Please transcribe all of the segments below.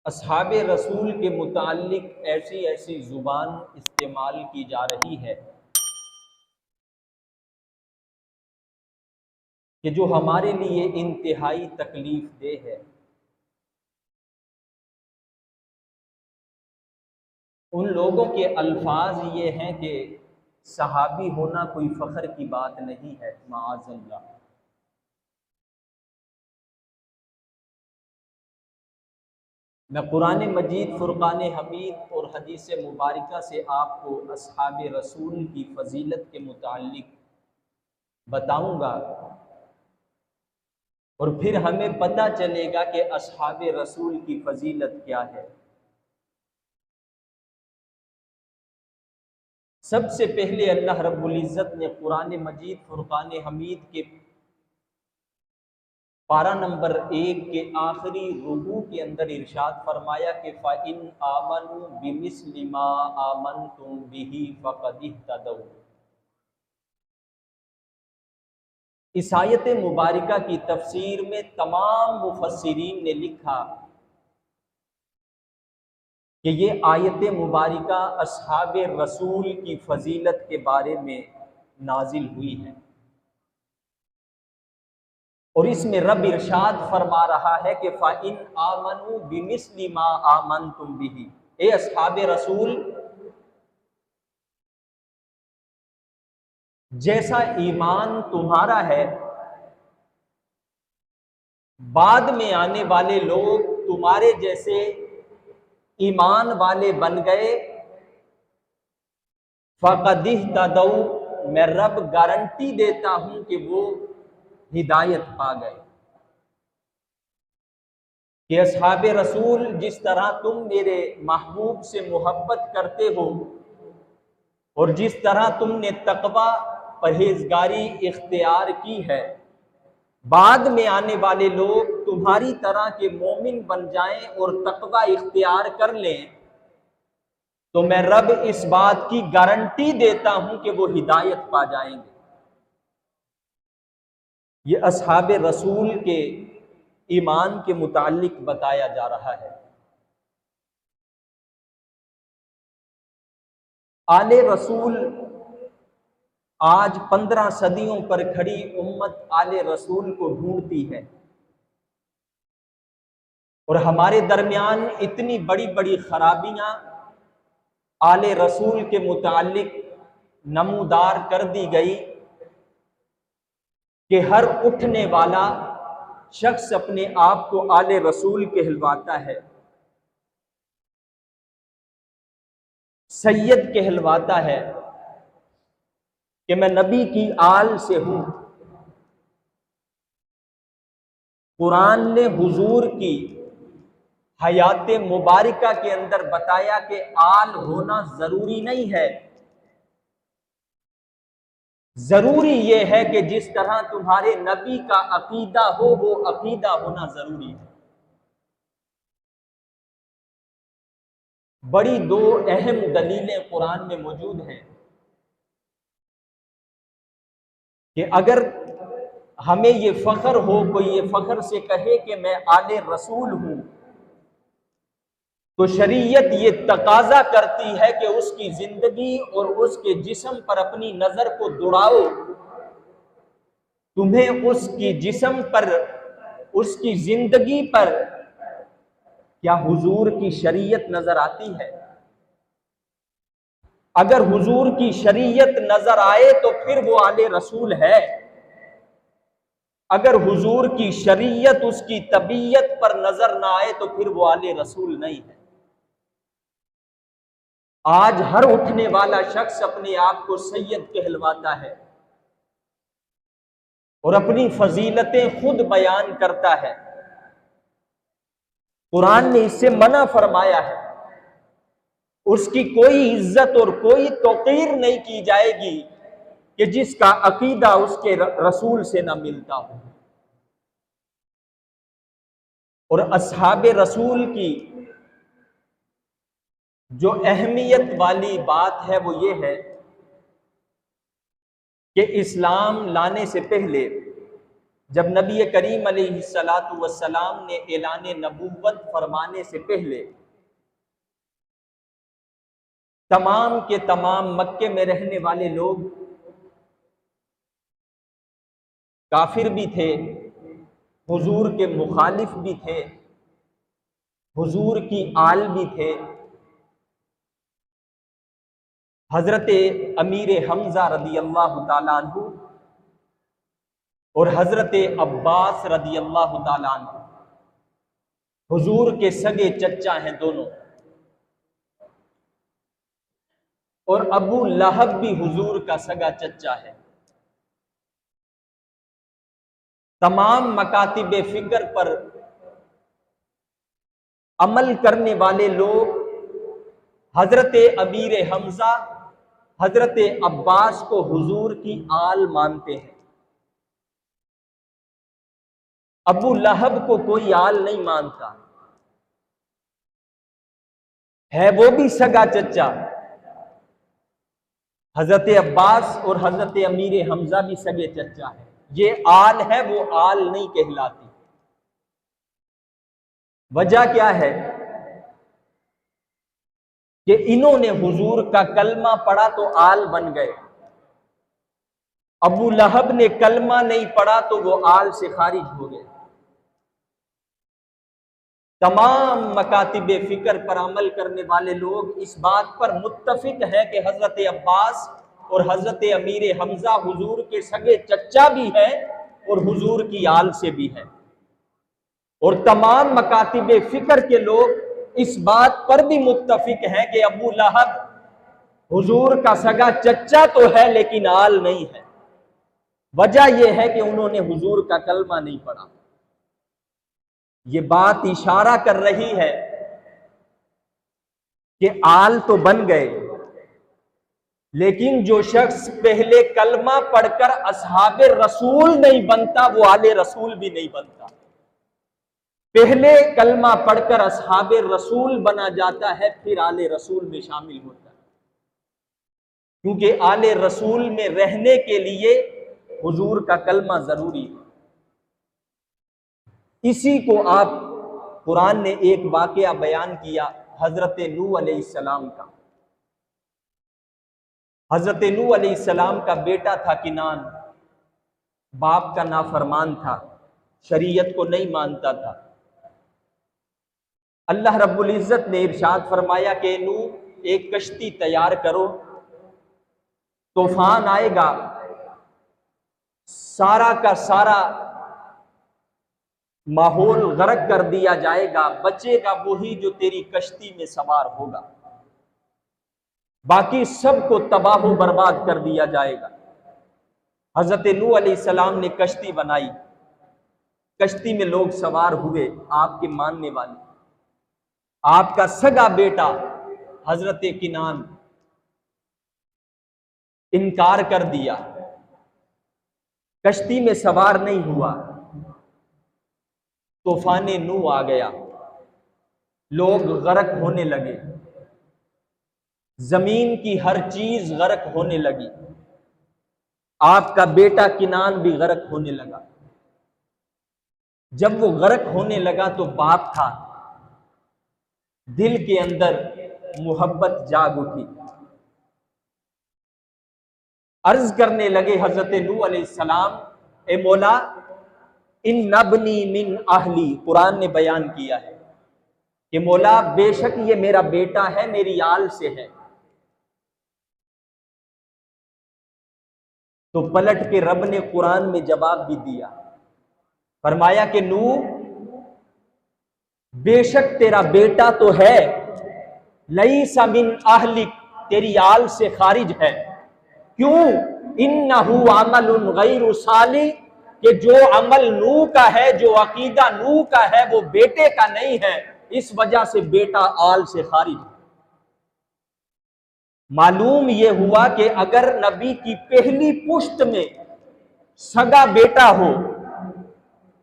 अस्हाबे रसूल के मुताल्लिक ऐसी ऐसी जुबान इस्तेमाल की जा रही है कि जो हमारे लिए इंतहाई तकलीफ दे है। उन लोगों के अल्फाज ये हैं कि सहाबी होना कोई फ़ख्र की बात नहीं है, माअज़ल्लाह। मैं कुरान मजीद, फ़ुरक़ान हमीद और हदीस मुबारका से आपको अस्हाबे रसूल की फ़जीलत के मुताल्लिक बताऊँगा और फिर हमें पता चलेगा कि अस्हाबे रसूल की फ़जीलत क्या है। सबसे पहले अल्लाह रब्बुल इज़्ज़त ने कुरान मजीद फ़ुरक़ान हमीद के पारा नंबर 1 के आखिरी रुकू के अंदर इरशाद फरमाया कि फ़इन आमनू बिमिस्लि मा आमनतुम बिही फ़क़द इह्तदौ। इस आयत मुबारका की तफसीर में तमाम मुफस्सिरीन ने लिखा कि ये आयत मुबारका अस्हाबे रसूल की फ़जीलत के बारे में नाजिल हुई है और इसमें रब इरशाद फरमा रहा है कि फ़इन आमनू बिमिस्लि मा आमनतुम बिही, ए अस्हाबे रसूल, जैसा ईमान तुम्हारा है बाद में आने वाले लोग तुम्हारे जैसे ईमान वाले बन गए, फ़क़द इह्तदौ, मैं रब गारंटी देता हूं कि वो हिदायत पा गए। कि अस्हाबे रसूल, जिस तरह तुम मेरे महबूब से मोहब्बत करते हो और जिस तरह तुमने तक़वा परहेजगारी इख्तियार की है, बाद में आने वाले लोग तुम्हारी तरह के मोमिन बन जाएं और तक़वा इख्तियार कर लें, तो मैं रब इस बात की गारंटी देता हूं कि वो हिदायत पा जाएंगे। ये अस्हाबे रसूल के ईमान के मुताल्लिक बताया जा रहा है। आले रसूल, आज 15 सदियों पर खड़ी उम्मत आले रसूल को ढूंढती है और हमारे दरमियान इतनी बड़ी बड़ी खराबियां आले रसूल के मुताल्लिक नमूदार कर दी गई कि हर उठने वाला शख्स अपने आप को आले रसूल कहलवाता है, सैयद कहलवाता है कि मैं नबी की आल से हूं। कुरान ने हुजूर की हयात मुबारका के अंदर बताया कि आल होना जरूरी नहीं है, जरूरी यह है कि जिस तरह तुम्हारे नबी का अकीदा हो वो अकीदा होना जरूरी है। बड़ी दो अहम दलीलें कुरान में मौजूद हैं कि अगर हमें ये फख्र हो, कोई ये फख्र से कहे कि मैं आले रसूल हूं, तो शरीयत ये तकाजा करती है कि उसकी जिंदगी और उसके जिस्म पर अपनी नजर को दौड़ाओ। तुम्हें उसकी जिस्म पर, उसकी जिंदगी पर क्या हुजूर की शरीयत नजर आती है? अगर हुजूर की शरीयत नजर आए तो फिर वो आले रसूल है। अगर हुजूर की शरीयत उसकी तबीयत पर नजर ना आए तो फिर वो आले रसूल नहीं है। आज हर उठने वाला शख्स अपने आप को सैयद कहलवाता है और अपनी फजीलतें खुद बयान करता है। कुरान ने इससे मना फरमाया है, उसकी कोई इज्जत और कोई तौकीर नहीं की जाएगी कि जिसका अकीदा उसके रसूल से ना मिलता हो। और अस्हाबे रसूल की जो अहमियत वाली बात है वो ये है कि इस्लाम लाने से पहले जब नबी करीम अलैहिस्सलातु वस्सलाम ने ऐलान नबूवत फरमाने से पहले तमाम के तमाम मक्के में रहने वाले लोग काफिर भी थे, हुजूर के मुखालिफ भी थे, हुजूर की आल भी थे। हजरत अमीर हमजा रदी अल्लाह ताला अन्हु और हजरत अब्बास रदी अल्लाह ताला अन्हु हुजूर के सगे चचा हैं दोनों, और अबू लहब भी हुजूर का सगा चचा है। तमाम मकातिब फिक्र पर अमल करने वाले लोग हजरत अमीर हमजा, हजरत अब्बास को हुजूर की आल मानते हैं। अबू लहब को कोई आल नहीं मानता है, वो भी सगा चचा। हजरत अब्बास और हजरत अमीर हमजा भी सगे चचा है। ये आल है, वो आल नहीं कहलाती। वजह क्या है कि इन्होंने हुजूर का कलमा पढ़ा तो आल बन गए। अबू लहब ने कलमा नहीं पढ़ा तो वो आल से खारिज हो गए। तमाम मकातिब फिक्र पर अमल करने वाले लोग इस बात पर मुत्तफिक है कि हजरत अब्बास और हजरत अमीर हमजा हुजूर के सगे चचा भी है और हुजूर की आल से भी है। और तमाम मकातिब फिक्र के लोग इस बात पर भी मुत्तफिक है कि अबू लहब हुजूर का सगा चचा तो है लेकिन आल नहीं है। वजह यह है कि उन्होंने हुजूर का कलमा नहीं पढ़ा। ये बात इशारा कर रही है कि आल तो बन गए, लेकिन जो शख्स पहले कलमा पढ़कर असहाबे रसूल नहीं बनता वो आले रसूल भी नहीं बनता। पहले कलमा पढ़कर असहाबे रसूल बना जाता है, फिर आले रसूल में शामिल होता है, क्योंकि आले रसूल में रहने के लिए हुजूर का कलमा जरूरी है। इसी को आप कुरान ने एक वाकया बयान किया हजरत नूह अलैहिस्सलाम का। हजरत नूह अलैहिस्सलाम का बेटा था किनान, बाप का नाफरमान था, शरीयत को नहीं मानता था। अल्लाह रब्बुल इज्जत ने इरशाद फरमाया कि नूह एक कश्ती तैयार करो, तूफान आएगा, सारा का सारा माहौल गर्क कर दिया जाएगा, बचेगा वही जो तेरी कश्ती में सवार होगा, बाकी सबको तबाह बर्बाद कर दिया जाएगा। हजरत नूह अलैहिस्सलाम ने कश्ती बनाई, कश्ती में लोग सवार हुए, आपके मानने वाले, आपका सगा बेटा हजरत किनान इनकार कर दिया, कश्ती में सवार नहीं हुआ। तूफान नूह आ गया, लोग गर्क होने लगे, जमीन की हर चीज गर्क होने लगी, आपका बेटा किनान भी गर्क होने लगा। जब वो गर्क होने लगा तो बाप था, दिल के अंदर मोहब्बत जाग उठी। अर्ज करने लगे हजरत नूह अलैहिस्सलाम, ए मौला इन नबनी मिन आहली, कुरान ने बयान किया है कि मौला बेशक ये मेरा बेटा है, मेरी आल से है। तो पलट के रब ने कुरान में जवाब भी दिया, फरमाया कि नूह बेशक तेरा बेटा तो है, लईसा मिन आहलिक, तेरी आल से खारिज है। क्यों? इन्नहु अमलुन गैरु सालिह, कि जो अमल नूह का है, जो अकीदा नूह का है, वो बेटे का नहीं है, इस वजह से बेटा आल से खारिज है। मालूम यह हुआ कि अगर नबी की पहली पुश्त में सगा बेटा हो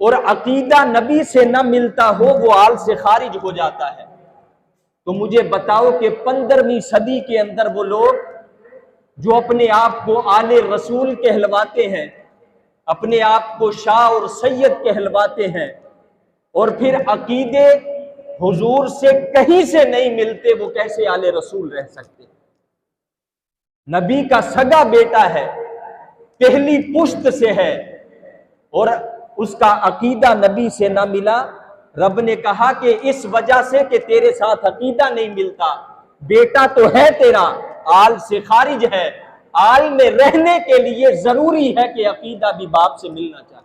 और अकीदा नबी से न मिलता हो, वो आल से खारिज हो जाता है। तो मुझे बताओ कि 15वीं सदी के अंदर वो लोग जो अपने आप को आले रसूल कहलवाते हैं, अपने आप को शाह और सैयद कहलवाते हैं, और फिर अकीदे हुजूर से कहीं से नहीं मिलते, वो कैसे आले रसूल रह सकते? नबी का सगा बेटा है, पहली पुश्त से है, और उसका अकीदा नबी से ना मिला। रब ने कहा कि इस वजह से कि तेरे साथ अकीदा नहीं मिलता, बेटा तो है तेरा, आल से खारिज है, आल में रहने के लिए जरूरी है कि अकीदा भी बाप से मिलना चाहिए।